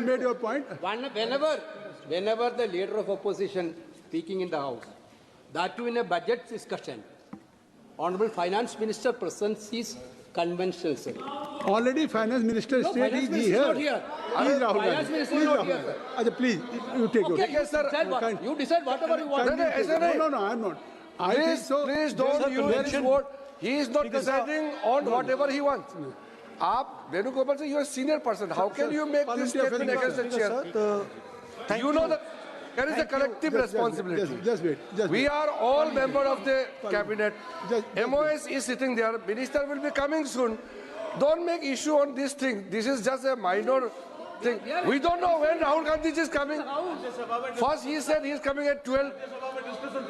made your point. Whenever the leader of opposition speaking in the House, that too in a budget discussion, Honorable Finance Minister presents his conventional, sir. Already Finance Minister No, state Finance is Minister is here. not here. Please, Rahul Finance Gandhi. Minister Please, is not Rahul here, Gandhi. sir. Achha, please, you take Okay, it. you decide whatever you want. I think so. Please don't use his word. He is not deciding on whatever he wants. आप Venugopal sir, you are a senior person. How can you make this statement against the chair? You know that there is a collective responsibility. Just wait. We are all members of the cabinet. Just MOS is sitting there. Minister will be coming soon. Don't make issue on this thing. This is just a minor thing. We don't know when Rahul Gandhi is coming. First he said he is coming at 12.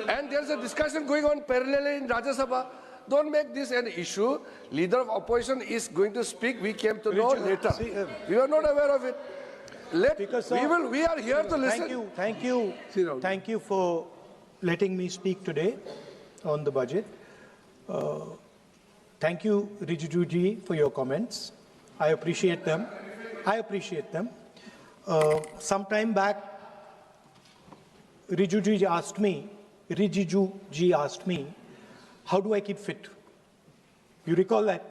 And there is a discussion going on parallelly in Rajya Sabha. Don't make this an issue. Leader of opposition is going to speak. We came to know later. We were not aware of it. We are here to listen. Thank you for letting me speak today on the budget. Thank you, Rijiju ji, for your comments. I appreciate them. Some time back, Rijiju ji asked me, how do I keep fit? You recall that?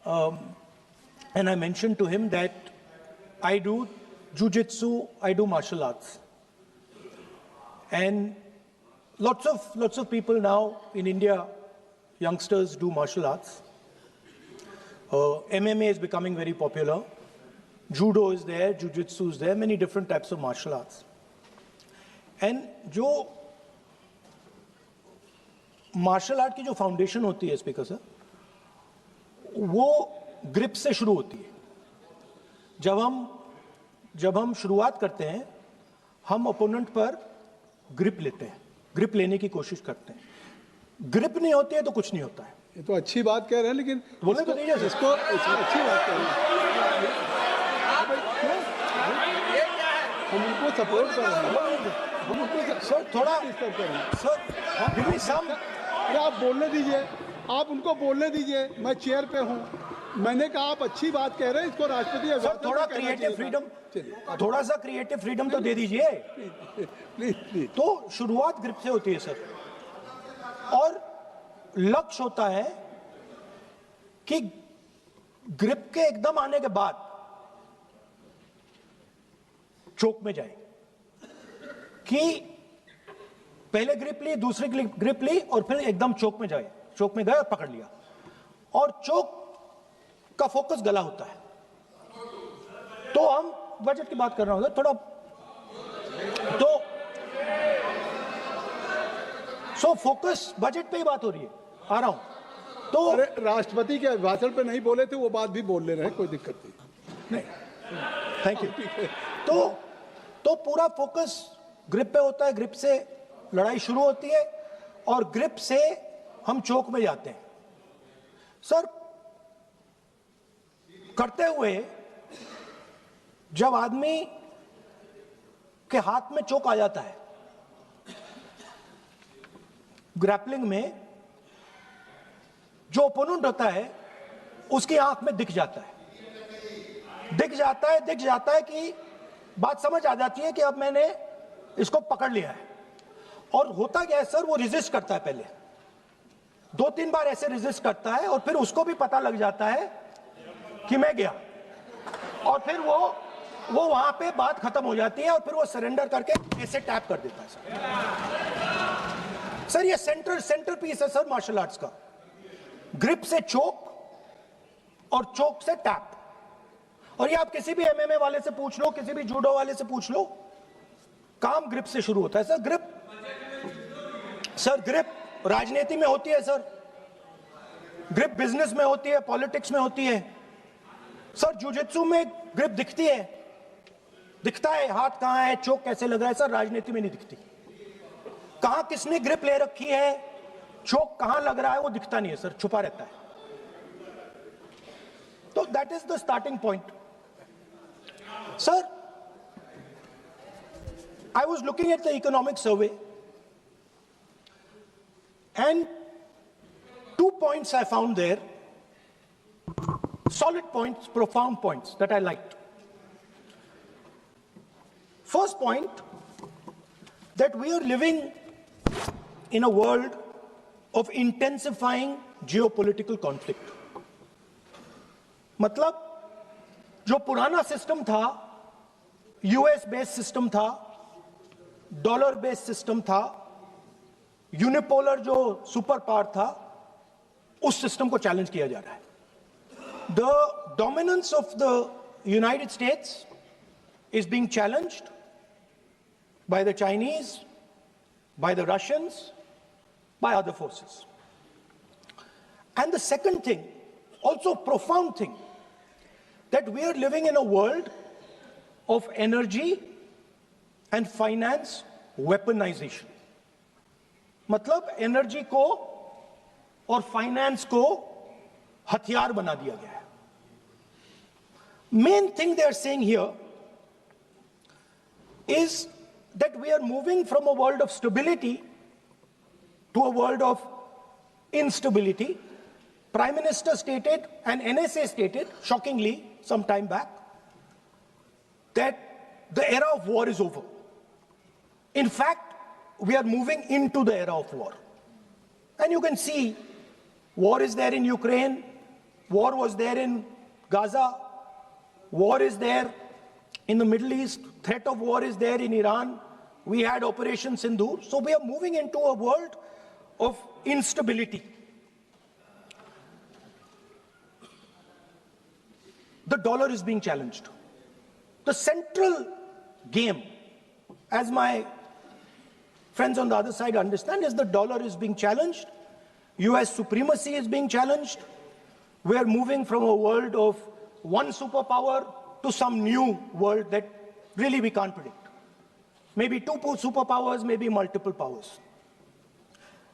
And I mentioned to him that I do jujitsu, I do martial arts. And lots of people now in India, youngsters do martial arts. MMA is becoming very popular. Judo is there, jujitsu is there, many different types of martial arts. And जो martial art की जो foundation होती है speaker sir, वो grip से शुरू होती है. जब हम शुरुआत करते हैं, हम ओपोनेंट पर ग्रिप लेते हैं, ग्रिप लेने की कोशिश करते हैं. ग्रिप नहीं होती है तो कुछ नहीं होता है. ये तो अच्छी बात कह रहे हैं, लेकिन बोले तो दीजिए इसको अच्छी बात कह रहे हैं. हम उनको सपोर्ट कर रहे हैं. हम उनको सर थोड़ा डिस्टर्ब कर रहे हैं. सर गिव मी सम. अरे आप बोलने दीजिए, आप उनको बोलने दीजिए. मैं चेयर पे हूँ. मैंने कहा आप अच्छी बात कह रहे हैं, इसको राष्ट्रपति सर थोड़ा क्रिएटिव फ्रीडम, थोड़ा सा क्रिएटिव फ्रीडम तो दे दीजिए. प्लीज. तो शुरुआत ग्रिप से होती है सर, और लक्ष्य होता है कि ग्रिप के एकदम आने के बाद चोक में जाए, कि पहले ग्रिप ली, दूसरी ग्रिप ली, और फिर एकदम चोक में जाए. चोक में गए और पकड़ लिया, और चोक का फोकस गला होता है. तो हम बजट की बात कर रहा हूं थोड़ा, तो सो फोकस बजट पे ही बात हो रही है. आ रहा हूं. तो अरे राष्ट्रपति के भाषण पे नहीं बोले थे, वो बात भी बोल ले रहे हैं, कोई दिक्कत नहीं. Thank you. तो पूरा फोकस ग्रिप पे होता है. ग्रिप से लड़ाई शुरू होती है, और ग्रिप से हम चोक में जाते हैं. सर करते हुए जब आदमी के हाथ में चोक आ जाता है ग्रैपलिंग में, जो ओपोनेंट होता है उसकी आंख में दिख जाता है कि बात समझ आ जाती है कि अब मैंने इसको पकड़ लिया है. और होता क्या है सर, वो रेजिस्ट करता है. पहले 2-3 बार ऐसे रेजिस्ट करता है, और फिर उसको भी पता लग जाता है कि मैं गया, और फिर वो वहां पे बात खत्म हो जाती है, और फिर वो सरेंडर करके ऐसे टैप कर देता है. सर ये सेंटर पीस है सर मार्शल आर्ट्स का. ग्रिप से चोक, और चोक से टैप. और ये आप किसी भी एमएमए वाले से पूछ लो, किसी भी जूडो वाले से पूछ लो, काम ग्रिप से शुरू होता है. सर ग्रिप राजनीति में होती है सर, ग्रिप बिजनेस में होती है, पॉलिटिक्स में होती है. सर जुजित्सु में ग्रिप दिखता है, हाथ कहां है, चोक कैसे लग रहा है. सर राजनीति में नहीं दिखती. कहां किसने ग्रिप ले रखी है, चोक कहां लग रहा है, वो दिखता नहीं है सर, छुपा रहता है. तो that is the starting point. Sir I was looking at the economic survey, and 2 points I found there, solid points, profound points that I liked. First point, that we are living in a world of intensifying geopolitical conflict. मतलब जो पुराना system था, US based system था, dollar based system था, unipolar जो super power था, उस system को चैलेंज किया जा रहा है. The dominance of the United states is being challenged by the Chinese, by the Russians, by other forces. And the second thing, also profound thing, that we are living in a world of energy and finance weaponization. मतलब energy को और finance को हथियार बना दिया गया है. Main thing they are saying here is that we are moving from a world of stability to a world of instability. Prime Minister stated and NSA stated, shockingly, some time back, that the era of war is over. In fact, we are moving into the era of war. And you can see, war is there in Ukraine, war was there in Gaza, war is there in the Middle East, threat of war is there in Iran. We had Operation Sindoor. So we are moving into a world of instability. The dollar is being challenged. The central game, as my friends on the other side understand, is the dollar is being challenged. US supremacy is being challenged. We are moving from a world of one superpower to some new world that really we can't predict. Maybe two superpowers, maybe multiple powers.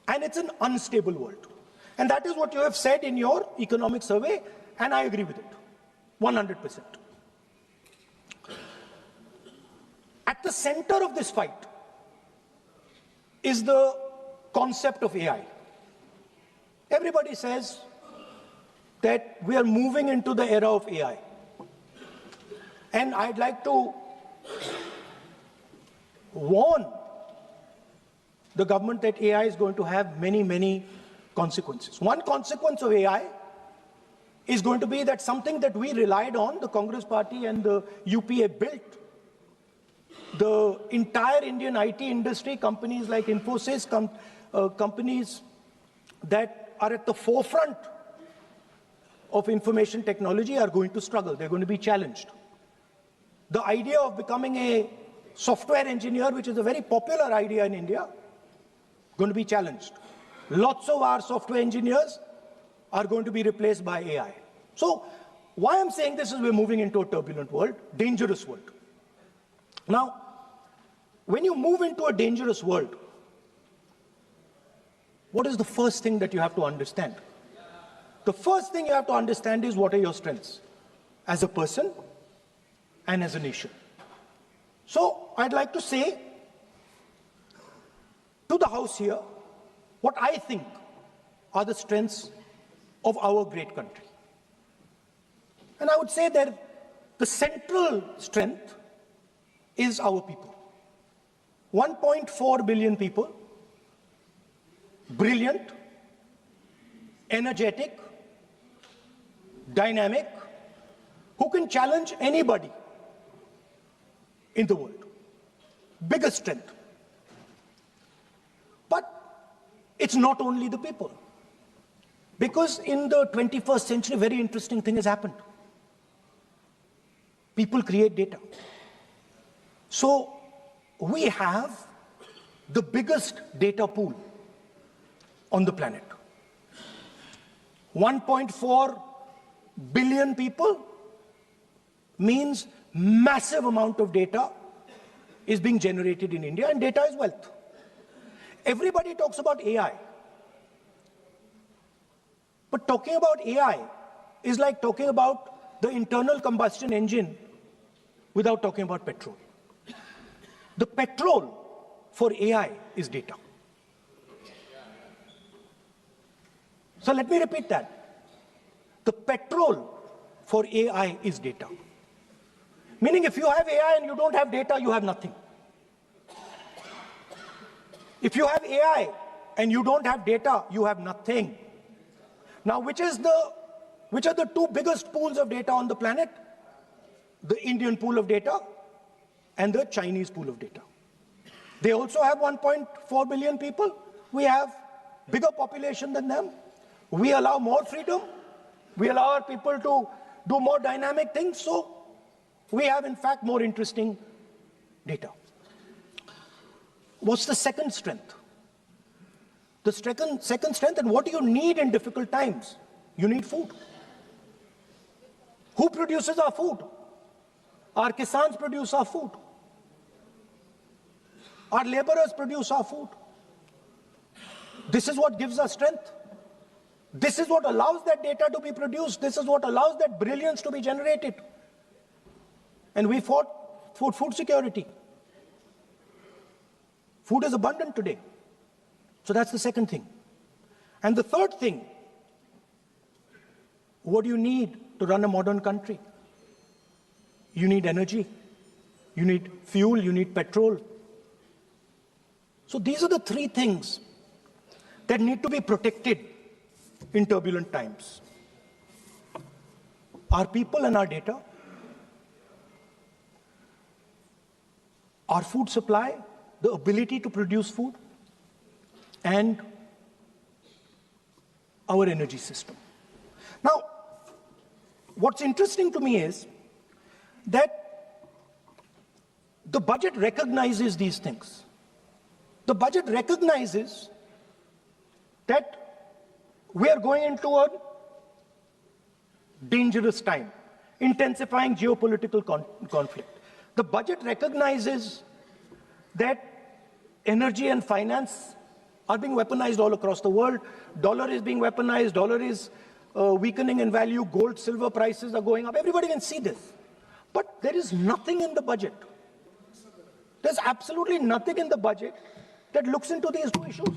And it's an unstable world. And that is what you have said in your economic survey, and I agree with it, 100%. At the center of this fight is the concept of AI. Everybody says that we are moving into the era of AI. And I'd like to warn the government that AI is going to have many, many consequences. One consequence of AI is going to be that something that we relied on, the Congress Party and the UPA built, the entire Indian IT industry, companies like Infosys, companies that are at the forefront of information technology are going to struggle. They're going to be challenged. The idea of becoming a software engineer, which is a very popular idea in India, going to be challenged. Lots of our software engineers are going to be replaced by AI. So why I'm saying this is we're moving into a turbulent world, dangerous world. Now, when you move into a dangerous world, what is the first thing that you have to understand? The first thing you have to understand is what are your strengths as a person and as a nation. So I'd like to say to the House here what I think are the strengths of our great country. And I would say that the central strength is our people. 1.4 billion people, brilliant, energetic, dynamic, who can challenge anybody in the world. Biggest strength. But it's not only the people. Because in the 21st century, a very interesting thing has happened. People create data. So we have the biggest data pool on the planet. 1.4 billion people means massive amount of data is being generated in India, and data is wealth. Everybody talks about AI. But talking about AI is like talking about the internal combustion engine without talking about petrol. The petrol for AI is data. So let me repeat that. The petrol for AI is data. Meaning if you have AI and you don't have data, you have nothing. If you have AI and you don't have data, you have nothing. Now, which are the two biggest pools of data on the planet? The Indian pool of data and the Chinese pool of data. They also have 1.4 billion people. We have bigger population than them. We allow more freedom. We allow our people to do more dynamic things. So we have, in fact, more interesting data. What's the second strength? The second strength, and what do you need in difficult times? You need food. Who produces our food? Our kisans produce our food. Our laborers produce our food. This is what gives us strength. This is what allows that data to be produced. This is what allows that brilliance to be generated. And we fought for food security. Food is abundant today. So that's the second thing. And the third thing, what do you need to run a modern country? You need energy. You need fuel. You need petrol. So these are the three things that need to be protected in turbulent times. Our people and our data, our food supply, the ability to produce food, and our energy system. Now, what's interesting to me is that the budget recognizes these things. The budget recognizes that we are going into a dangerous time, intensifying geopolitical conflict. The budget recognizes that energy and finance are being weaponized all across the world. Dollar is being weaponized, dollar is weakening in value, gold, silver prices are going up. Everybody can see this. But there is nothing in the budget. There's absolutely nothing in the budget that looks into these two issues.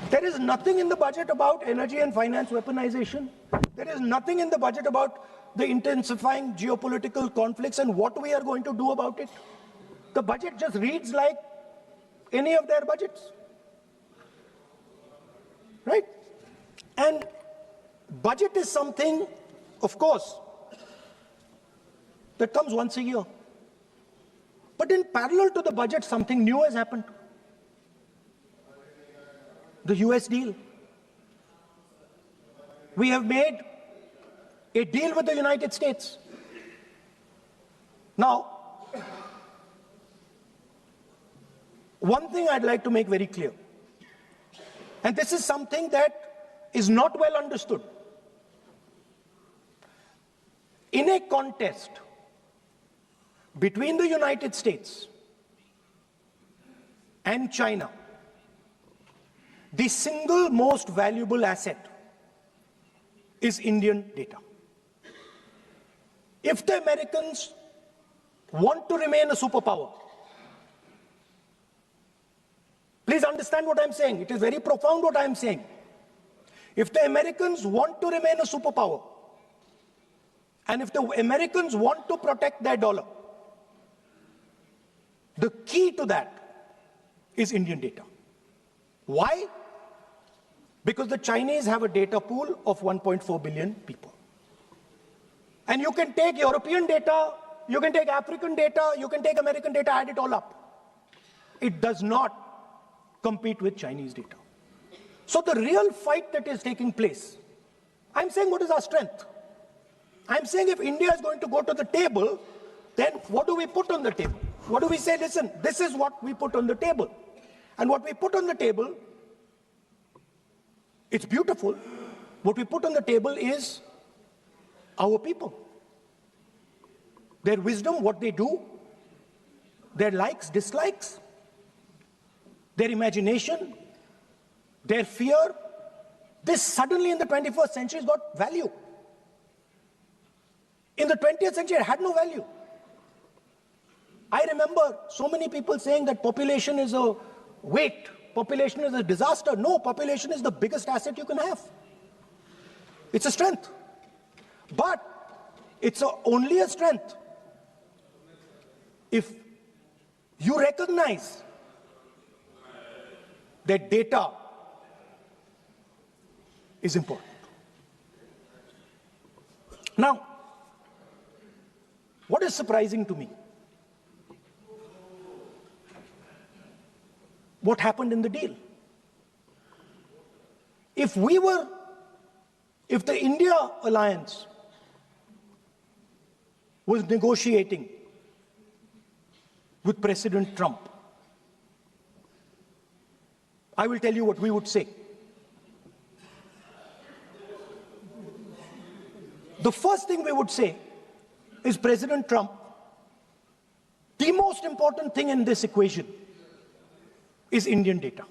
There is nothing in the budget about energy and finance weaponization. There is nothing in the budget about the intensifying geopolitical conflicts and what we are going to do about it. The budget just reads like any of their budgets. Right? And budget is something, of course, that comes once a year. But in parallel to the budget, something new has happened. The US deal. We have made a deal with the United States. Now, one thing I'd like to make very clear, and this is something that is not well understood. In a contest between the United States and China, the single most valuable asset is Indian data. If the Americans want to remain a superpower, please understand what I'm saying. It is very profound what I'm saying. If the Americans want to remain a superpower, and if the Americans want to protect their dollar, the key to that is Indian data. Why? Because the Chinese have a data pool of 1.4 billion people. And you can take European data, you can take African data, you can take American data, add it all up. It does not compete with Chinese data. So the real fight that is taking place, I'm saying what is our strength? I'm saying if India is going to go to the table, then what do we put on the table? What do we say? Listen, this is what we put on the table. And what we put on the table, it's beautiful. What we put on the table is our people. Their wisdom, what they do, their likes, dislikes, their imagination, their fear. This suddenly in the 21st century has got value. In the 20th century, it had no value. I remember so many people saying that population is a weight, population is a disaster. No, population is the biggest asset you can have. It's a strength. But It's only a strength if you recognize that data is important. Now, what is surprising to me? What happened in the deal? If the India alliance was negotiating with President Trump, I will tell you what we would say. The first thing we would say is, President Trump, the most important thing in this equation is Indian data.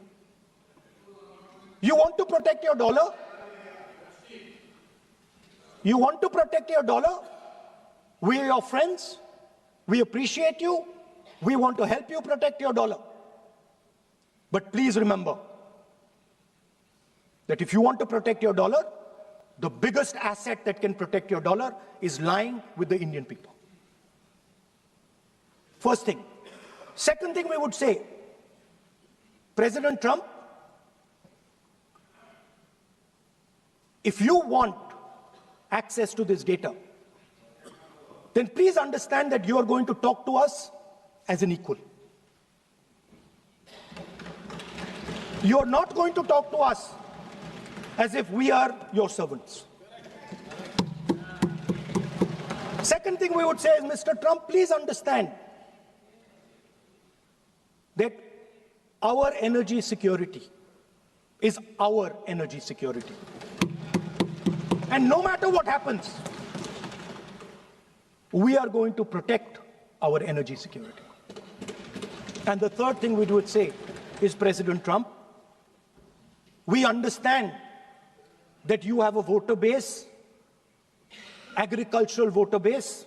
You want to protect your dollar? You want to protect your dollar? We are your friends. We appreciate you. We want to help you protect your dollar. But please remember that if you want to protect your dollar, the biggest asset that can protect your dollar is lying with the Indian people. First thing. Second thing we would say, President Trump, if you want access to this data, then please understand that you are going to talk to us as an equal. You are not going to talk to us as if we are your servants. Second thing we would say is, Mr. Trump, please understand that our energy security is our energy security. And no matter what happens, we are going to protect our energy security. And the third thing we would say is, President Trump, we understand that you have a voter base, agricultural voter base.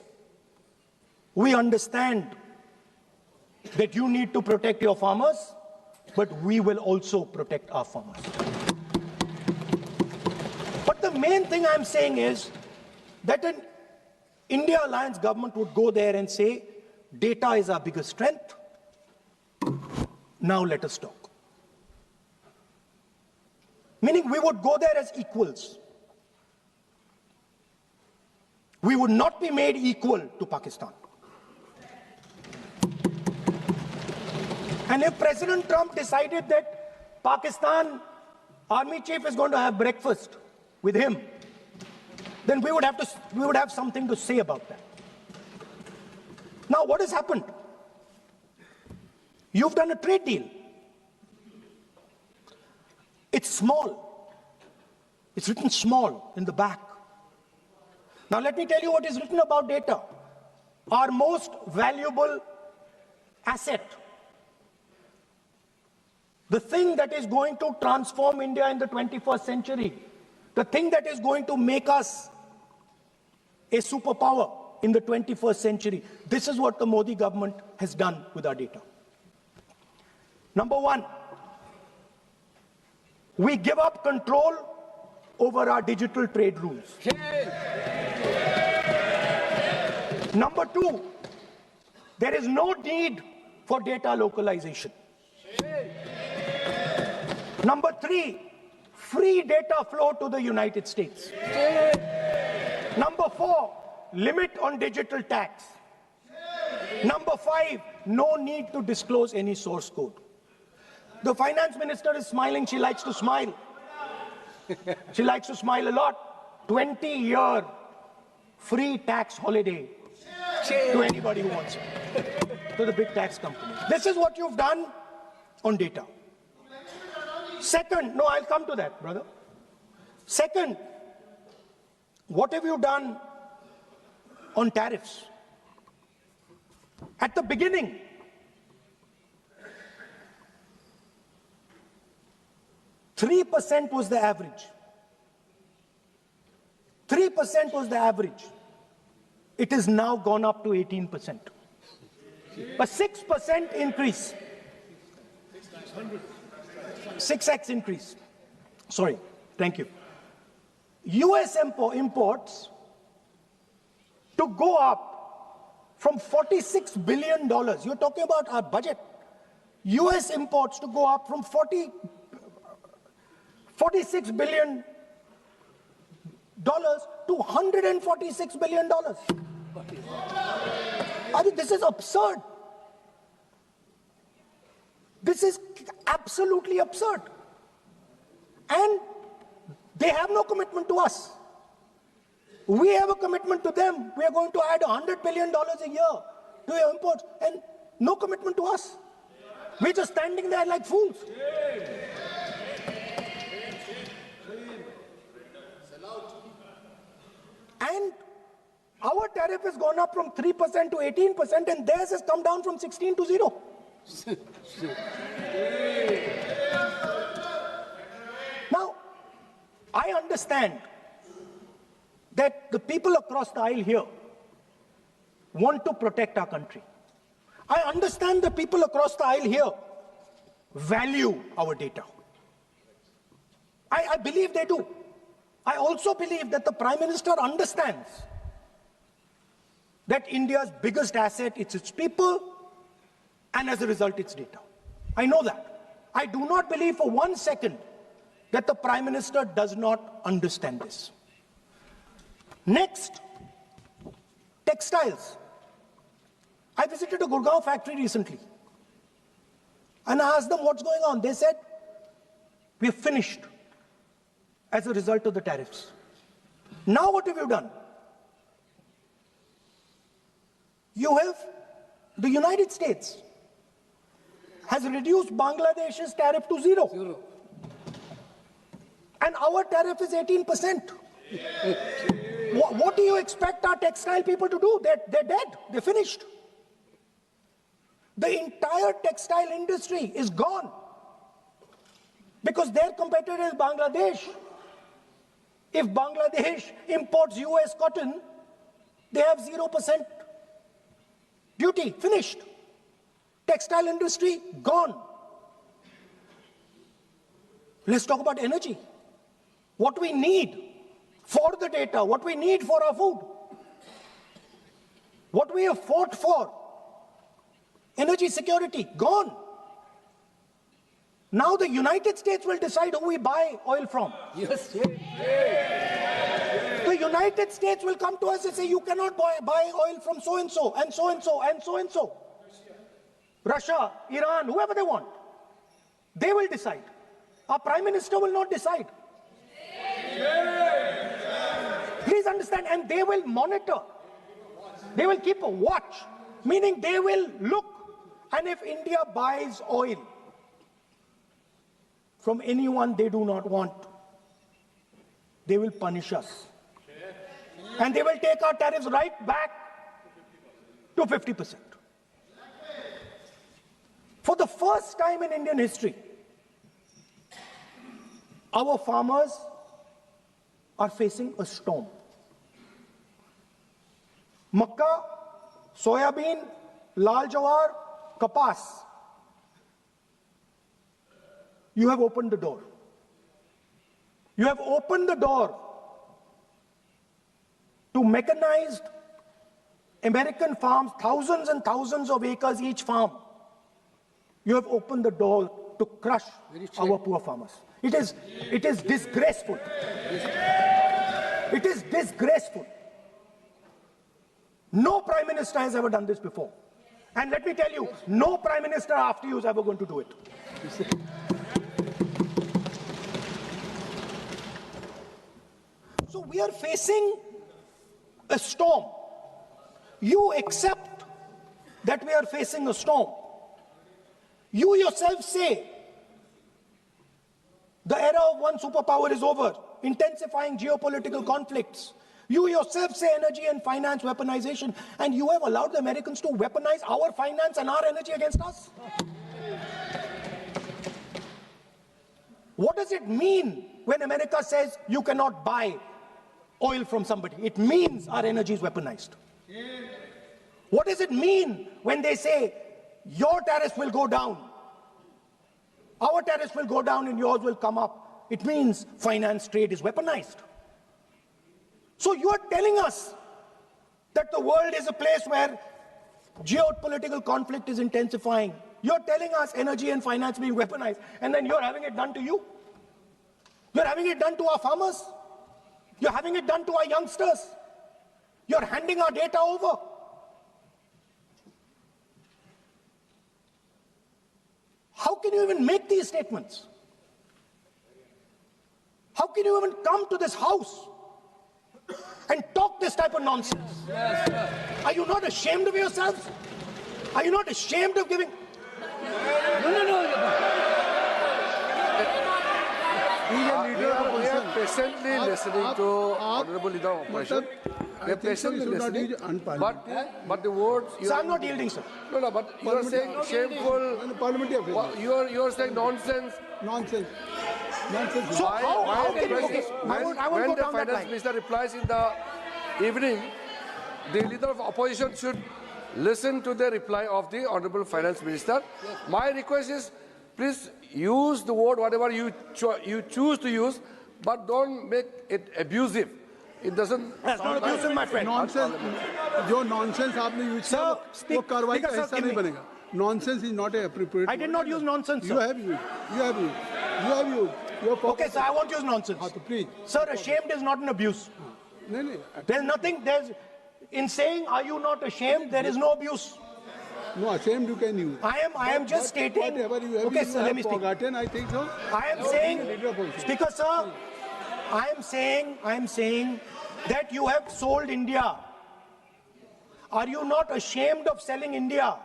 We understand that you need to protect your farmers, but we will also protect our farmers. But the main thing I'm saying is that an India Alliance government would go there and say, data is our biggest strength. Now let us talk. Meaning we would go there as equals. We would not be made equal to Pakistan. And if President Trump decided that Pakistan army chief is going to have breakfast with him, then we would have something to say about that. Now, what has happened? You've done a trade deal. It's small. It's written small in the back. Now, let me tell you what is written about data. Our most valuable asset, the thing that is going to transform India in the 21st century, the thing that is going to make us a superpower in the 21st century. This is what the Modi government has done with our data. Number one, we give up control over our digital trade rules. Number two, there is no need for data localization. Number three, free data flow to the United States. Number four, limit on digital tax. Number five, no need to disclose any source code. The finance minister is smiling. She likes to smile. She likes to smile a lot. 20-year free tax holiday to anybody who wants it, to the big tax companies. This is what you've done on data. Second, no, I'll come to that, brother. Second, what have you done on tariffs? At the beginning, $3% was the average. 3% was the average. It has now gone up to 18%. A 6% increase. 6x increase. Sorry, thank you. US imports to go up from $46 billion. You're talking about our budget. US imports to go up from $46 billion to $146 billion. I mean, this is absurd. This is absolutely absurd. And they have no commitment to us. We have a commitment to them. We are going to add $100 billion a year to your imports, and no commitment to us. We're just standing there like fools. And our tariff has gone up from 3% to 18%, and theirs has come down from 16 to 0. Now, I understand that the people across the aisle here want to protect our country. I understand the people across the aisle here value our data. I believe they do. I also believe that the Prime Minister understands that India's biggest asset is its people, and as a result, its data. I know that. I do not believe for 1 second that the Prime Minister does not understand this. Next, textiles. I visited a Gurgaon factory recently, and I asked them what's going on. They said, we're finished as a result of the tariffs. Now what have you done? You have, the United States has reduced Bangladesh's tariff to 0. And our tariff is 18%. What do you expect our textile people to do? They're dead. They're finished. The entire textile industry is gone because their competitor is Bangladesh. If Bangladesh imports US cotton, they have 0% duty. Finished. Textile industry gone. Let's talk about energy. What we need for the data, what we need for our food, what we have fought for, energy security, gone. Now the United States will decide who we buy oil from. Yes. The United States will come to us and say, you cannot buy oil from so-and-so, and so-and-so, and so-and-so. Russia, Iran, whoever they want. They will decide. Our Prime Minister will not decide. Please understand, and they will monitor. They will keep a watch, meaning they will look, and if India buys oil from anyone they do not want, they will punish us. And they will take our tariffs right back to 50%. For the first time in Indian history, our farmers are facing a storm. Makkah, soybean, lal jawar, kapas. You have opened the door. You have opened the door to mechanized American farms, thousands and thousands of acres each farm. You have opened the door to crush our poor farmers. It is disgraceful. It is disgraceful. No Prime Minister has ever done this before. And let me tell you, no Prime Minister after you is ever going to do it. So we are facing a storm. You accept that we are facing a storm. You yourself say the era of one superpower is over, intensifying geopolitical conflicts. You yourself say energy and finance weaponization, and you have allowed the Americans to weaponize our finance and our energy against us. What does it mean when America says you cannot buy oil from somebody? It means our energy is weaponized. What does it mean when they say your tariffs will go down, our tariffs will go down and yours will come up? It means finance trade is weaponized. So you are telling us that the world is a place where geopolitical conflict is intensifying. You're telling us energy and finance being weaponized, and then you're having it done to you. You're having it done to our farmers. You're having it done to our youngsters. You're handing our data over. How can you even make these statements? How can you even come to this house and talk this type of nonsense? Are you not ashamed of yourselves? Are you not ashamed of giving? We are patiently listening to Honorable Leader of Opposition. We are patiently listening. But the words. So I'm not yielding, sir. No, but you are saying shameful. Parliamentary affairs. You are saying nonsense. Nonsense. Nonsense. So how can you? Okay, I won't When go the down that finance line. minister replies in the evening, the leader of opposition should listen to the reply of the honorable finance minister. My request is, please use the word whatever you choose to use, but don't make it abusive. It doesn't. That's not abusive, my friend. Nonsense. जो nonsense आपने use किया वो कार्रवाई का हिस्सा नहीं बनेगा. Nonsense is not appropriate. I did not use nonsense, sir. You have used. You have used. You have used. You have Okay, sir, I won't use nonsense. हाँ तो please. Sir, ashamed is not an abuse. नहीं. There's nothing, in saying, are you not ashamed, there is no abuse. No, ashamed you can use. I am just stating. Whatever you have, Okay, you sir, have let me speak. forgotten, I think so. I am saying, Speaker, sir, I am saying that you have sold India. Are you not ashamed of selling India?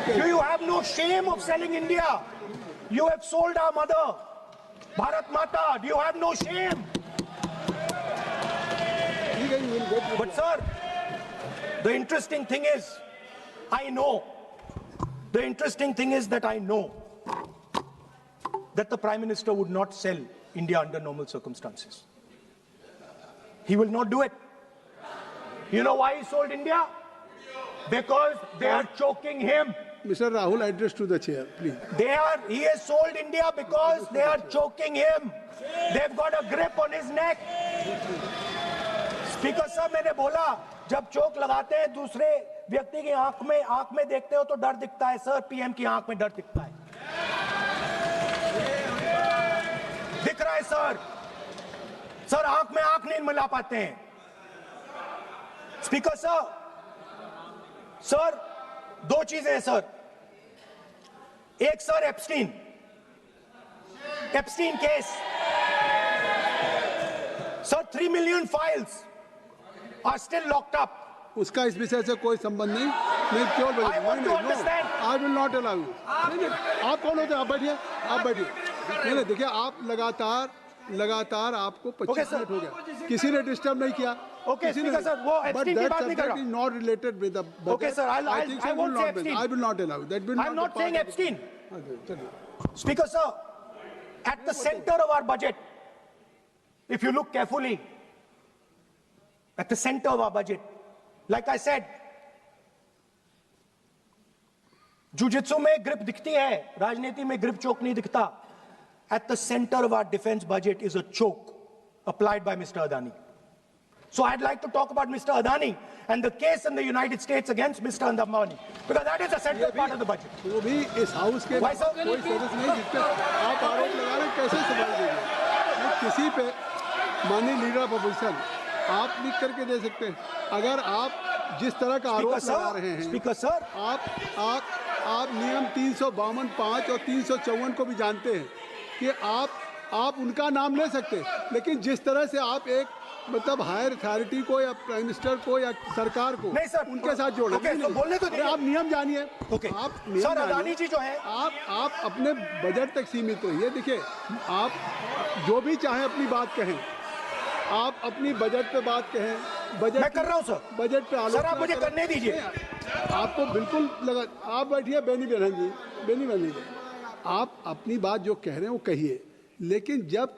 Do you have no shame of selling India? You have sold our mother, Bharat Mata. Do you have no shame? But sir, the interesting thing is, the interesting thing is that I know that the Prime Minister would not sell India under normal circumstances. He will not do it. You know why he sold India? Because they are choking him. Mr. Rahul, address to the chair, please. He has sold India because they are choking him. They've got a grip on his neck. Speaker साहब, मैंने बोला जब चोक लगाते हैं दूसरे व्यक्ति की आंख में देखते हो तो डर दिखता है सर. पीएम की आंख में डर दिखता है. दिख रहा है सर आंख में आंख नहीं मिला पाते हैं. स्पीकर साहब, सर दो चीजें हैं सर. एक sir Epstein case. Sir 3 million files are still locked up. उसका इस विषय से कोई संबंध नहीं. मैं क्यों बोलूं? I want to understand. I will not allow you. नहीं, आप कौन होते हैं? आप बैठिए. नहीं, देखिए आप लगातार आपको 25 मिनट हो गया. किसी ने डिस्टर्ब नहीं किया. Okay, Speaker sir, वो Epstein की बात नहीं कर रहा. But that subject is not related with the budget. Okay, sir, I won't say Epstein. I will not allow you. That will not. I'm not saying Epstein. चलिए. Speaker sir, at the center of our budget, if you look carefully, at the center of our budget, like I said, jujitsu में grip दिखती है, राजनीति में grip choke नहीं दिखता. At the center of our defense budget is a choke applied by Mr. Adani. So I'd like to talk about Mr. Adani and the case in the United States against Mr. Ambani, because that is a central part of the budget. वो भी इस house के Why, sir? कोई service नहीं जिस पे आप आरोप लगा रहे हैं, कैसे संभाल देंगे? किसी पे माननीय लीडर ऑफ अपोजिशन आप लिख करके दे सकते हैं. अगर आप जिस तरह का आरोप लगा रहे हैं, स्पीकर सर, आप नियम 352, 5 और 354 को भी जानते हैं कि आप उनका नाम ले सकते हैं, लेकिन जिस तरह से आप एक मतलब हायर अथॉरिटी को या प्राइम मिनिस्टर को या सरकार को नहीं सर, उनके साथ जोड़ ओके, तो बोलने तो दीजिए. आप नियम जानिए. ओके. आप नियम सर, जानिए. अदानी जी जो है, आप अपने बजट तक सीमित रहिए. देखिए आप जो भी चाहें अपनी बात कहें, आप अपनी बजट पे बात कहें. बजट मैं कर रहा हूं सर. बजट पे आलोचना सर आप मुझे करने दीजिए. आपको बिल्कुल लगा. आप बैठिए बेनी बहन जी, आप अपनी बात जो कह रहे हैं वो कहिए, लेकिन जब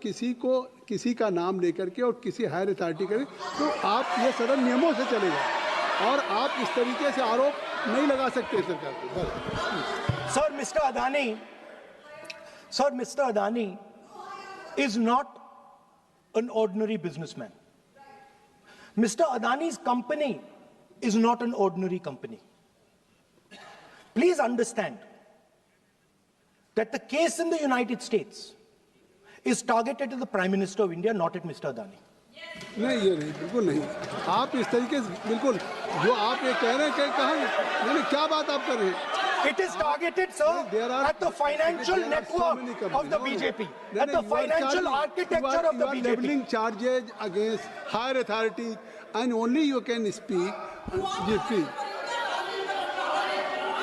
किसी का नाम लेकर के और किसी हायर अथॉरिटी करें तो आप ये सदन नियमों से चलेगा और आप इस तरीके से आरोप नहीं लगा सकते सरकार को. Sir mister Adani is not an ordinary businessman. Mr. Adani's company is not an ordinary company. Please understand that the case in the United States is targeted at the Prime Minister of India, not at Mr. Adani. नहीं, ये नहीं, बिल्कुल नहीं। आप इस तरीके से बिल्कुल जो आप ये कह रहे हैं कि कहाँ नहीं, क्या बात आप कर रहे हैं? It is targeted, sir, at the financial network of the BJP, at the financial architecture of the BJP. You are leveling charges against higher authorities, and only you can speak. Ji, please.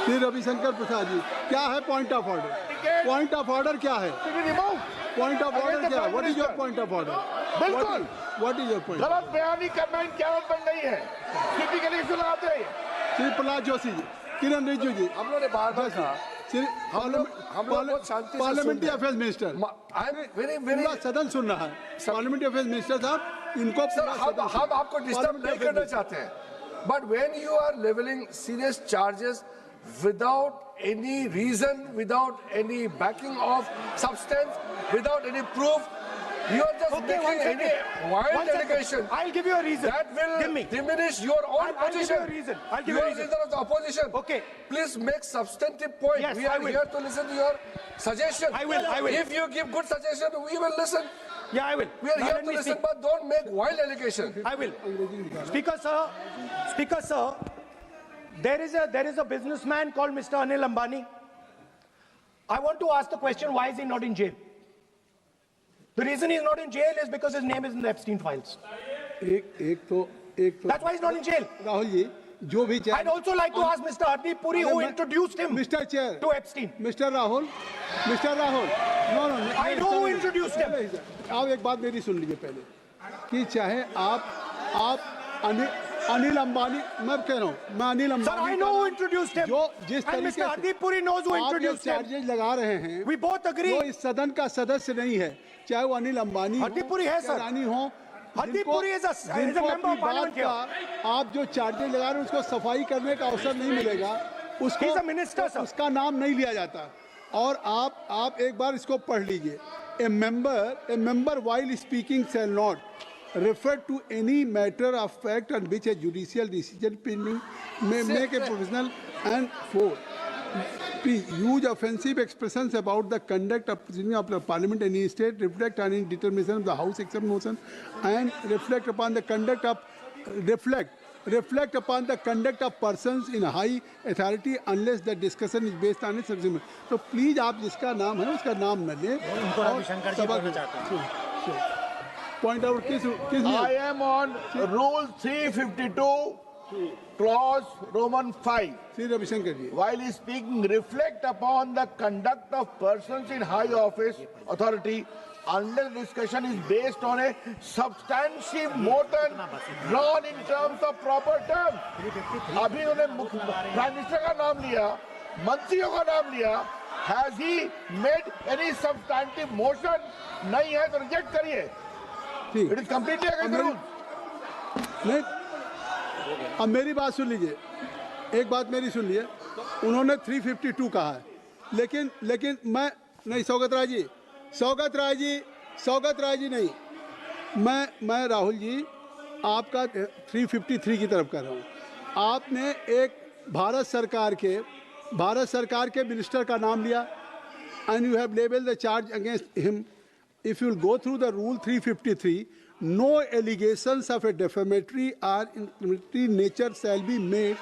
Shri Ravishankar Prasad ji, क्या है point of order? Point of order क्या है? Point of order क्या है? What is your point of order? बिल्कुल, what is your point? गलत बयानी करना इनकी आदत बन गई है, टिपिकली सुनाते हैं। श्री प्रहलाद जोशी जी, किरण रिजिजू जी, हम लोगों ने बार-बार कहा, श्री हम लोग बहुत शांति से पार्लियामेंट्री अफेयर्स मिनिस्टर, पूरा सदन सुन रहा है। पार्लियामेंट्री अफेयर्स मिनिस्टर साहब, इनको हम आपको डिस्टर्ब नहीं करना चाहते हैं, but when you are levelling serious charges without any reason, without any backing of substance, without any proof, you are just making any wild allegation. I'll give you a reason. That will diminish your own I'll give you a position. reason. I'll give You you a are reason. leader of the opposition. Okay. Please make substantive point. Yes, We I are will. here to listen to your suggestion. I will. If you give good suggestion, we will listen. Yeah, I will. We are Now here let to me listen, speak. but don't make wild allegation. I will. Speaker, sir, there is a businessman called Mr. Anil Ambani. I want to ask the question, why is he not in jail? The reason he's not in jail is because his name is in the Epstein files. एक तो That's why he's not in jail. Rahul ji, जो भी I'd also like to ask Mr. Hardeep Puri, who introduced him mister chair to Epstein. Mister Rahul, no I know who introduced him. आप एक बात मेरी सुन लीजिए पहले, कि चाहे आप अनिल अंबानी, मैं कह रहा हूँ, मैं Anil Ambani, Sir, I know who introduced him. जो जिस And तरीके Mr. Hardeep Puri knows who introduced him. Charges लगा रहे हैं, We both agree. वो इस सदन का सदस्य नहीं है, चाहे वो अनिल अंबानी हरदीप पुरी है, सर। रानी हो, हरदीप पुरी is a जिनको member of अपनी parliament बात का आप जो चार्जेज लगा रहे हैं उसको सफाई करने का अवसर नहीं मिलेगा, उसको He's a minister, sir. उसका नाम नहीं लिया जाता। और आप एक बार इसको पढ़ लीजिए, a member while speaking shall not refer to any matter of fact on which a judicial decision pending may make a provisional and for please use offensive expressions about the conduct of proceedings of the parliament in any state, reflect on any determination of the house except motion, and reflect upon the conduct of persons in high authority unless the discussion is based on its substance. तो please आप जिसका नाम है उसका नाम न लें। Point out किस I am on Rule 352, Clause Roman 5. Shri Ravishankar ji, While speaking, reflect upon the conduct of persons in high office authority unless discussion is based on a substantive motion drawn in terms of proper terms. अभी उन्होंने prime minister का नाम लिया, मंत्रियों का नाम लिया, has he made any substantive motion? नहीं है तो रिजेक्ट करिए. ठीक It is completely against the rules. नहीं, अब मेरी बात सुन लीजिए, एक बात मेरी सुन लीजिए, उन्होंने 352 कहा है, लेकिन मैं नहीं, सौगत राय जी नहीं, मैं राहुल जी आपका 353 की तरफ कर रहा हूँ। आपने एक भारत सरकार के मिनिस्टर का नाम लिया, and you have labeled the charge against him. If you will go through the rule 353, no allegations of a defamatory or incriminatory nature shall be made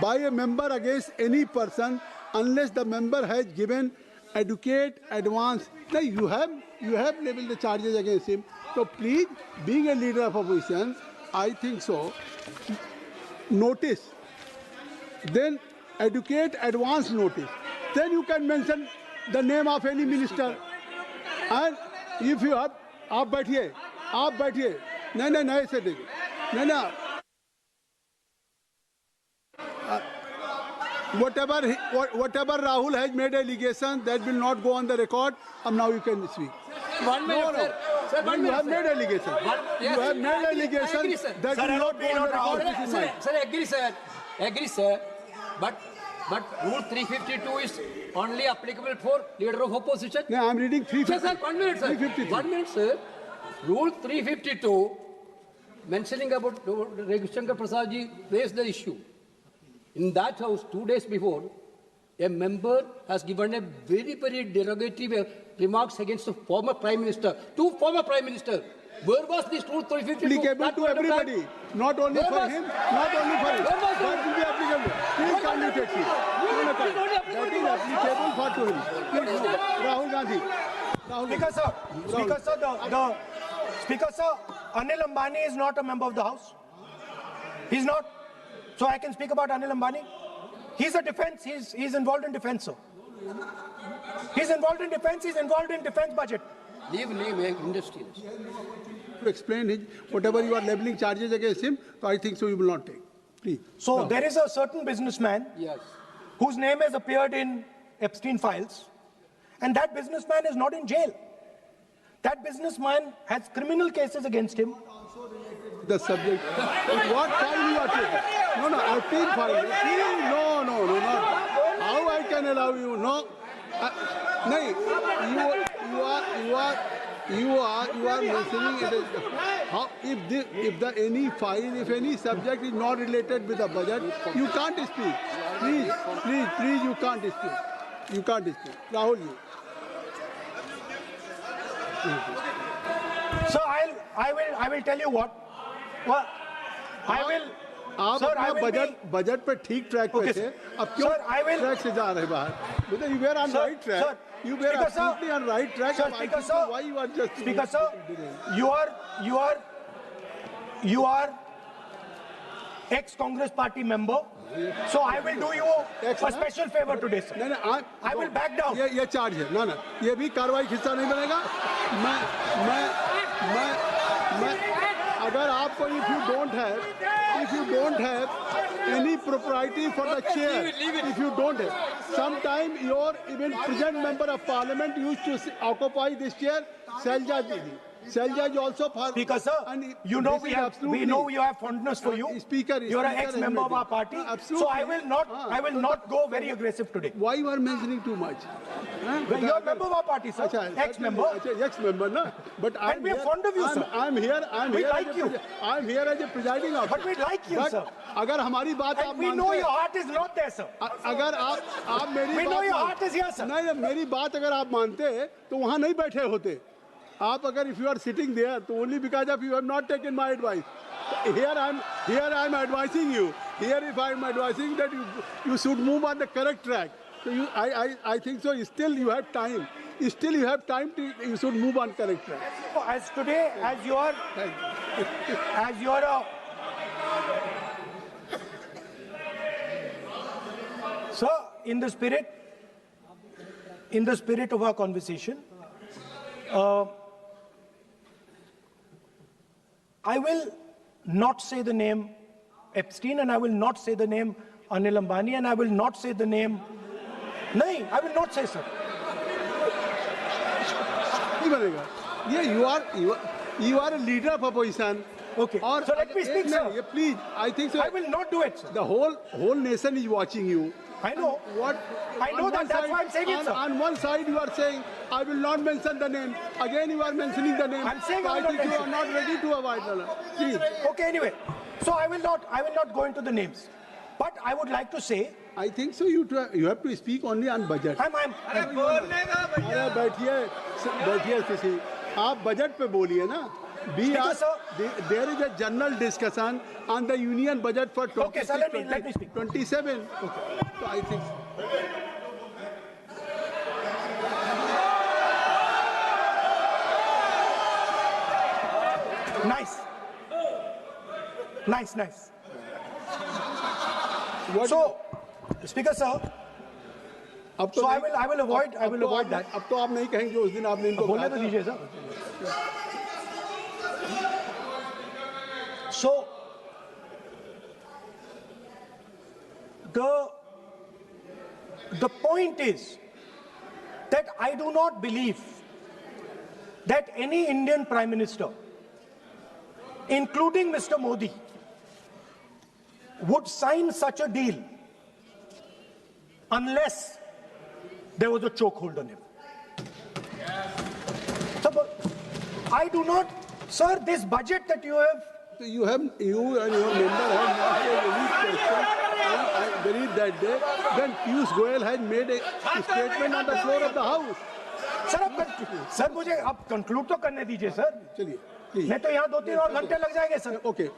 by a member against any person unless the member has given adequate advance. Now you have labeled the charges against him. So please, being a leader of opposition, I think so. Notice, then adequate advance notice. Then you can mention the name of any minister. And if you have, आप बैठिए, नहीं ऐसे देखिए, नहीं whatever Rahul has made allegation that will not go on the record. Now you can speak. 1 minute, No. Sir, 1 You minute, have sir. made allegation. Yes, You have made I agree, allegation sir. that will not go on the record. This is mine. Sir, agree, sir. But Rule 352 is only applicable for leader of opposition. No, I am reading 350. Sir, 1 minute, sir. 353. 1 minute, sir. Rule 352 mentioning about Ravi Shankar Prasad ji raised the issue. In that house, 2 days before, a member has given a very, very derogatory remarks against the former Prime Minister, two former Prime Ministers. Where was this Rule 352? Applicable to everybody, not only Where for was- him, not only for him. Where was That will be applicable. Please kindly take it. That is applicable for to him. Please, no. Rahul Gandhi. Rahul Speaker sir, Speaker sir, Speaker sir, Anil Ambani is not a member of the House. He's not. So I can speak about Anil Ambani. He's a defense. He's involved in defense, sir. He's involved in defense. He's involved in defense budget. Leave industrialist. to explain his, whatever you are leveling charges against him, so I think so you will not take. Please. So No. there is a certain businessman Yes. whose name has appeared in Epstein files, and that businessman is not in jail. That businessman has criminal cases against him. The subject. What file you are taking? No, no, Epstein file. Epstein, no, not. How I can allow you? No. No, you are mentioning it. How if any file, if any subject is not related with the budget, you can't speak. Please, you can't speak. You can't speak. Rahul ji. So I will tell you what. Well, I will. आप Sir, I अपना will budget पे ठीक track पे Okay, थे sir. अब क्यों Sir, I will- track से जा रहे बाहर मतलब you were on Sir, right track sir, you were Speaker, sir. absolutely on right track Sir, and I Speaker, think sir. so why you are just Speaker sir, you are ex-Congress party member. So I will do you Ex, a na? special favor today, sir. नहीं I will back down. ये charge है ना ये भी कार्रवाई हिस्सा नहीं बनेगा मैं अगर आपको if you don't have any propriety for the chair if you don't have sometime your even present member of parliament used to occupy this chair Selja Didi Selja is also for Speaker sir, and you know this we is have absolutely- you have fondness for you. Speaker, You are an Speaker ex-member of our admitted. party. Absolutely. So I will not go very aggressive today. why you are mentioning too much You are a member of our party, sir. अच्छा, Ex-member. अच्छा, ex-member ना but And we are fond of you, sir. I'm here We as like a you. I'm here as a presiding officer But we like you, But sir. अगर हमारी बात आप And we मानते know हैं- your heart is not there, sir. अगर आप मेरी We know बात your मान- heart is here, sir. नहीं मेरी बात अगर आप मानते तो वहाँ नहीं बैठे होते आप अगर if you are sitting there तो only because of you have not taken my advice here I'm advising you here if I'm advising that you should move on the correct track so I think so still you have time to you should move on correct track As today, as you are a sir, in the spirit of our conversation, I will not say the name Epstein, and I will not say the name Anil Ambani, and I will not say the name. No, I will not say, sir. नहीं बनेगा ये you are a leader of opposition Okay. और So let me speak, sir. ये please I think so I will not do it, sir. the whole nation is watching you I know. What? I know on that, one that's side- why I'm saying it, sir. On one side you are saying, I will not mention the name. Again you are mentioning the name. I'm saying so I I will think not you are not ready to avoid the name. Please. Okay, anyway. So I will not go into the names. But I would like to say, I think so you have to speak only on budget. अरे बैठिए किसी आप budget पे बोलिए ना Speaker, sir. There is a general discussion on the union budget for 26, Okay, sir, let me speak. 27. Okay. So I think nice. what So, Speaker, sir, अब तो so I नहीं- will avoid अब that. अब तो आप नहीं कहेंगे उस दिन आपने इनको बोलने कहा तो था। दीजिए, sir. So, the point is that I do not believe that any Indian Prime Minister, including Mr. Modi, would sign such a deal unless there was a chokehold on him. So, but I do not, sir, this budget that you have So you and your member have not made any question, and I believe that day when Piyush Goyal had made a statement on the floor of the House. Sir मुझे आप conclude तो करने दीजिए sir. चलिए, please. नहीं तो यहाँ 2-3 और घंटे लग जाएंगे सर। Okay,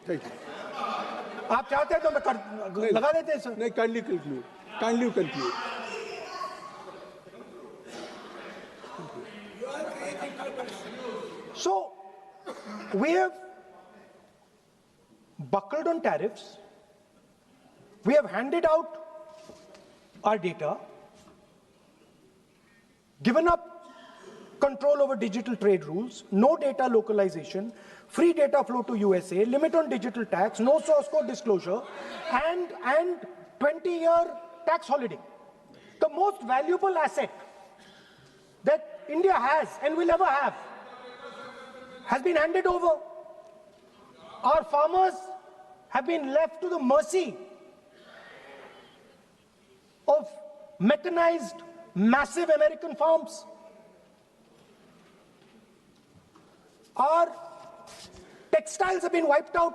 thank you. आप चाहते हैं तो मैं लगा देते हैं सर। नहीं, kindly conclude. So, we have buckled on tariffs. We have handed out our data, given up control over digital trade rules, no data localization, free data flow to USA, limit on digital tax, no source code disclosure, and 20-year tax holiday. The most valuable asset that India has and will ever have has been handed over. Our farmers have been left to the mercy of mechanized, massive American farms. Our textiles have been wiped out.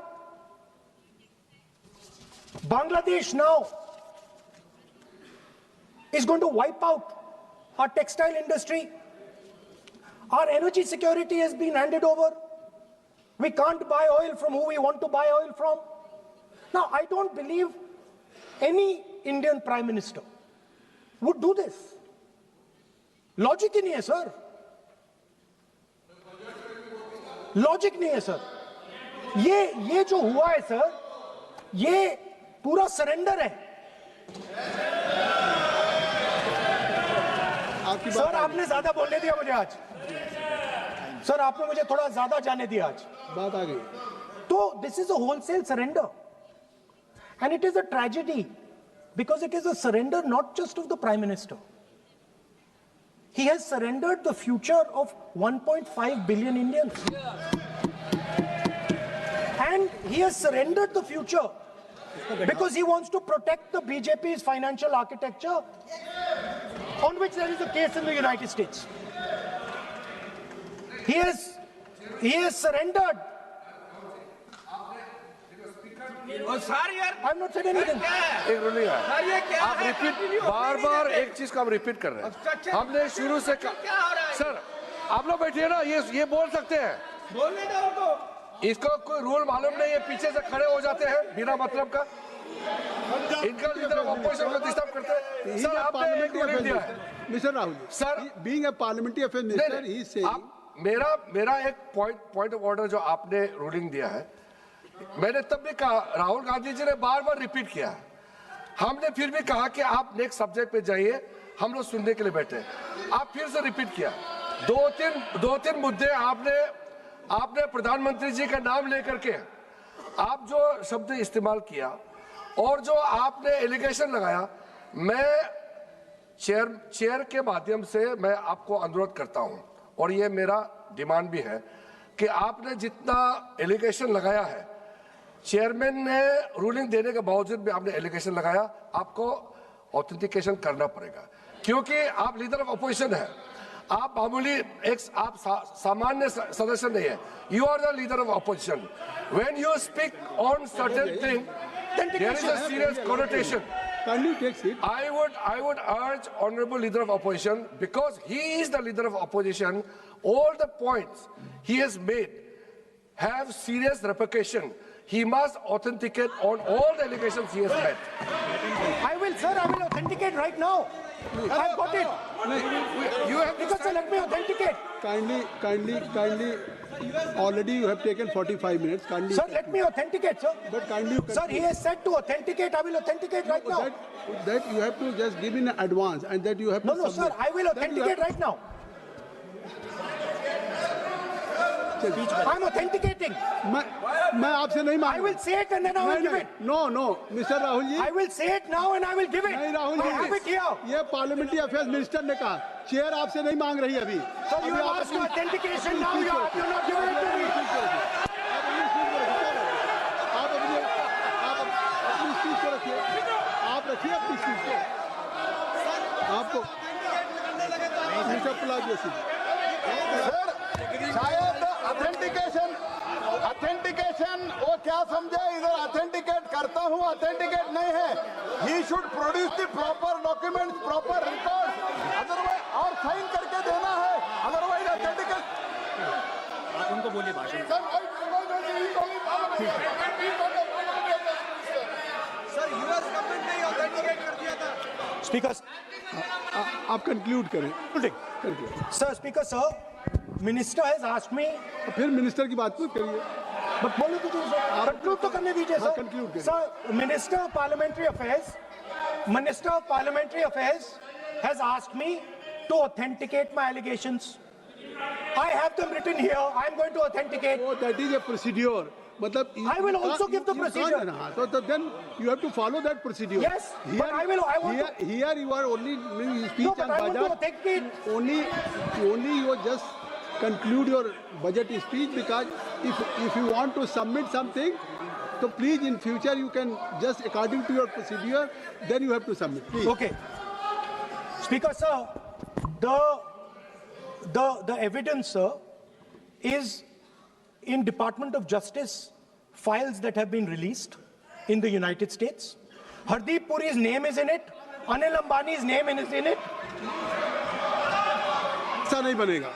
Bangladesh now is going to wipe out our textile industry. Our energy security has been handed over. We can't buy oil from who we want to buy oil from. Now, I don't believe any Indian Prime Minister would do this. Logic ही नहीं है sir. Logic नहीं है sir. ये जो हुआ है sir, ये पूरा सरेंडर है. सर आपने ज्यादा बोलने दिया मुझे आज. सर आपने मुझे थोड़ा ज्यादा जाने दिया आज. बात आ गई. तो this is a wholesale surrender, and it is a tragedy because it is a surrender not just of the Prime Minister. He has surrendered the future of 1.5 billion Indians. And he has surrendered the future because he wants to protect the BJP's financial architecture, on which there is a case in the United States. He has surrendered. I'm not saying anything. एक ruling है. आप repeat बार एक चीज को हम repeat कर रहे हैं. हमने शुरू से सर आप लोग बैठिए ना, ये बोल सकते हैं. बोलने दो उनको. इसको कोई रूल मालूम नहीं है, पीछे से खड़े हो जाते हैं बिना मतलब का. इनका लीडर ऑपोजिशन को डिस्टर्ब करते हैं. सर आपने एक रूलिंग दिया है. Mister Rahul sir, being a parliamentary affair minister, he is saying. मेरा एक पॉइंट ऑफ ऑर्डर जो आपने रूलिंग दिया है, मैंने तब भी कहा, राहुल गांधी जी ने बार रिपीट किया. हमने फिर भी कहा कि आप नेक्स्ट सब्जेक्ट पे जाइए, हम लोग सुनने के लिए बैठे. आप फिर से रिपीट किया. दो तीन मुद्दे आपने प्रधानमंत्री जी का नाम लेकर के आप जो शब्द इस्तेमाल किया और जो आपने एलिगेशन लगाया, मैं चेयर के माध्यम से मैं आपको अनुरोध करता हूं, और ये मेरा डिमांड भी है कि आपने जितना एलिगेशन लगाया है, चेयरमैन ने रूलिंग देने के बावजूद भी आपने एलिगेशन लगाया, आपको ऑथेंटिकेशन करना पड़ेगा, क्योंकि आप लीडर ऑफ अपोजिशन है. आप मामूली आप सामान्य सदस्य नहीं है. You are the leader of opposition. When you speak on certain thing, there is a serious connotation. Kindly take seat. I would urge honorable leader of opposition, because he is the leader of opposition, all the points he has made have serious repercussion. He must authenticate on all the allegations he has made. I will authenticate right now. I've got it. You have to Because let me authenticate. Kindly. Already you have taken 45 minutes. Kindly. Sir, let me authenticate, sir. But kindly you Sir, he has said to authenticate. I will authenticate right now. That you have to just give in advance, and that you have to No, submit. sir. I will authenticate right now. I'm authenticating. मैं आपसे नहीं मांग. I will say it and then I will give it. No, Mr. Rahul ji. I will say it now and I will give it. नहीं Rahul I have it ji, here. ये parliamentary affairs minister ने कहा, chair आपसे नहीं मांग रही अभी. So you have asked for authentication now. You're not giving it to me. आप अपनी चीज को रखिए. आप रखिए अपनी चीज को. आपको मिस्टर प्लाजो Sir, शायद authentication ना समझे, इधर ऑथेंटिकेट करता हूँ, ऑथेंटिकेट नहीं है. He should produce the proper document, proper record, otherwise और साइन करके देना है, अदरवाइज ऑथेंटिकेट. उनको बोलिए भाषण. Speaker, आप कंक्लूड करें. sir, Speaker, sir, Minister has asked me. फिर मिनिस्टर की बात मत करिए. बट बोलो तो कंक्लूड तो करने दीजिए हाँ, सर. conclude करिए. Sir, Minister of Parliamentary Affairs has asked me to authenticate my allegations. I have them written here. I am going to authenticate. Oh, that is a procedure. मतलब I will also give the you can't- procedure. हाँ, so then you have to follow that procedure. Yes, but I want here, to- here you are only doing speech No, on but I want to budget. authenticate. Only you just conclude your budget speech, because if you want to submit something, so please in future you can just according to your procedure, then you have to submit. Please. Okay. Speaker, sir, the evidence, sir, is in Department of Justice files that have been released in the United States. Hardeep Puri's name is in it. Anil Ambani's name is in it. ऐसा नहीं बनेगा.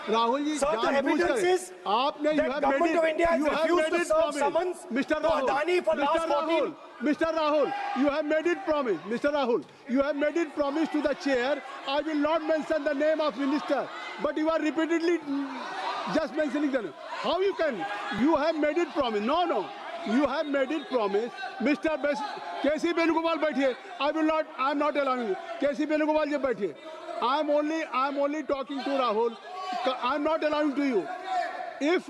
Rahul ji, Sir, the जानबूझकर evidence is आपने that government of India has refused to serve summons Mr. to Adani for last 14. Mr. Rahul, you have made it promise. Mr. Rahul, you have made it promise to the chair. I will not mention the name of minister, but you are repeatedly just mentioning the name. How you can? You have made it promise. No. You have made it promise. Mr. K.C. Venugopal बैठिए. I am not allowing you. K.C. Venugopal जी बैठिए. I am only talking to Rahul. I am not allowing to you. If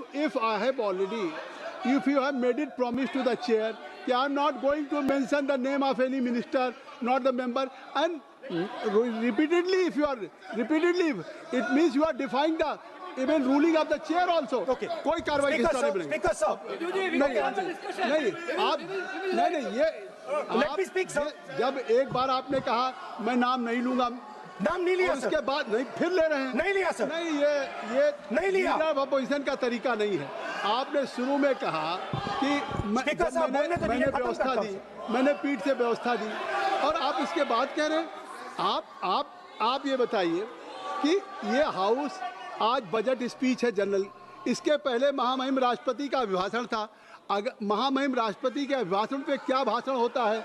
you have made it promise to the chair, I am not going to mention the name of any minister, not the member, and repeatedly, it means you are defying the even ruling of the chair also. Okay. कोई कार्रवाई Speaker, किस तरह sir, नहीं Speaker, sir. Let me speak, sir. जब एक बार आपने कहा मैं नाम नहीं लूंगा, नाम नहीं लिया, और सर. उसके बाद नहीं फिर ले रहे हैं. नहीं लिया, सर. नहीं, ये नहीं लिया. लीडर ऑफ अपोजिशन का तरीका नहीं है. आपने शुरू में कहा कि स्पीकर साहब, बोलने तो मैंने दीजिए, खत्म व्यवस्था करता दी, हूं, मैंने पीठ से व्यवस्था दी, और आप इसके बाद कह रहे हैं. आप ये बताइए कि ये हाउस आज बजट स्पीच है जनरल. इसके पहले महामहिम राष्ट्रपति का अभिभाषण था. अगर महामहिम राष्ट्रपति के अभिभाषण पे क्या भाषण होता है,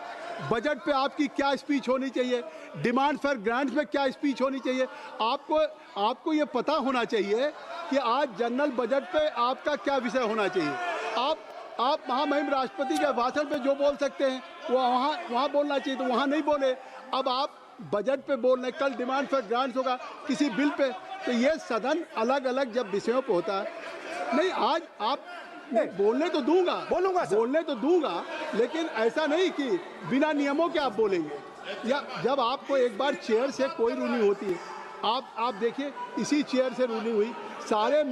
बजट पे आपकी क्या स्पीच होनी चाहिए, डिमांड फॉर ग्रांट्स में क्या स्पीच होनी चाहिए, आपको ये पता होना चाहिए कि आज जनरल बजट पे आपका क्या विषय होना चाहिए. आप महामहिम राष्ट्रपति के भाषण पे जो बोल सकते हैं वो वहाँ बोलना चाहिए, तो वहाँ नहीं बोले. अब आप बजट पे बोल रहे, कल डिमांड फॉर ग्रांट्स होगा किसी बिल पे, तो ये सदन अलग अलग जब विषयों पे होता है. नहीं, आज आप बोलने तो दूंगा, बोलने तो दूंगा, लेकिन ऐसा नहीं कि बिना नियमों के आप बोलेंगे. या जब आपको एक बार चेयर से कोई रूलिंग होती है, आप देखिए इसी चेयर से रूलिंग हुई, सारे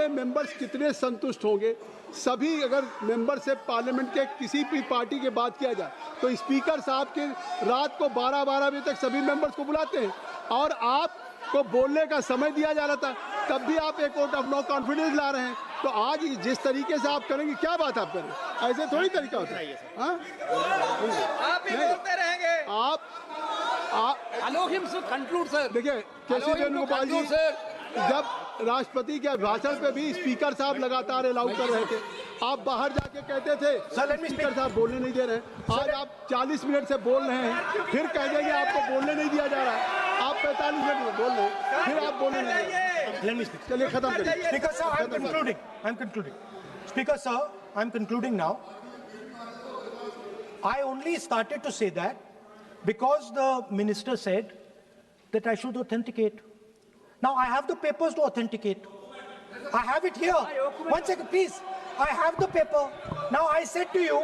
मेंबर्स कितने संतुष्ट होंगे. सभी अगर मेंबर से पार्लियामेंट के किसी भी पार्टी की बात किया जाए तो स्पीकर साहब के रात को 12 बजे तक सभी मेंबर्स को बुलाते हैं, और आपको बोलने का समय दिया जा रहा था, तब भी आप एक वोट ऑफ नो कॉन्फिडेंस ला रहे हैं. तो आज जिस तरीके से आप करेंगे, क्या बात आप करें, ऐसे थोड़ी तरीका होता है. हाँ, आप ही बोलते रहेंगे. आप Allow him to conclude, sir. देखिए, केसी Allow him to Venugopal ji, conclude, sir. जब राष्ट्रपति के भाषण पे भी स्पीकर साहब लगातार अलाउ कर रहे थे, आप बाहर जाके कहते थे स्पीकर साहब बोलने नहीं दे रहे हैं. आज आप 40 मिनट से बोल रहे हैं, फिर कह देंगे आपको बोलने नहीं दिया जा रहा है. आप 45 मिनट में बोल रहे हैं, फिर आप बोलने नहीं दे रहे हैं. Let me speak. चलिए खत्म करिए. Speaker, sir, I'm concluding. Speaker, sir, I'm concluding now. I only started to say that because the minister said that I should authenticate. Now I have the papers to authenticate. I have it here. 1 second, please. I have the paper. Now I said to you,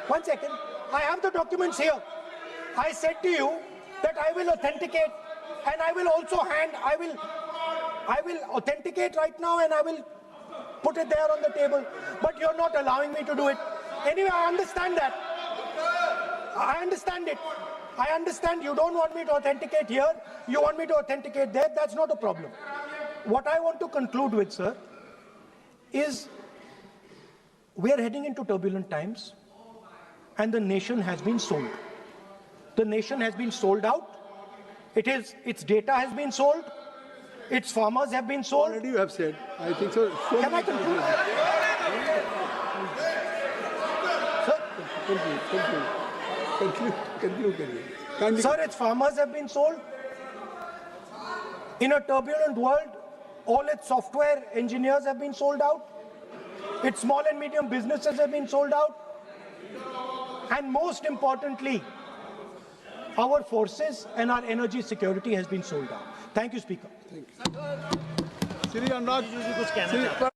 1 second, I have the documents here. I said to you that I will authenticate, and I will also I will authenticate right now, and I will put it there on the table. But you're not allowing me to do it. Anyway, I understand that. I understand it. I understand you don't want me to authenticate here. You want me to authenticate there. That's not a problem. What I want to conclude with, sir, is We are heading into turbulent times, and the nation has been sold. The nation has been sold out. Its data has been sold. Its farmers have been sold. Already you have said. I think so. Can I conclude? Conclude. Sir, its farmers have been sold. In a turbulent world, all its software engineers have been sold out. Its small and medium businesses have been sold out. And most importantly, our forces and our energy security has been sold out. Thank you, Speaker. Shri Anurag, कुछ कहना चाहते हैं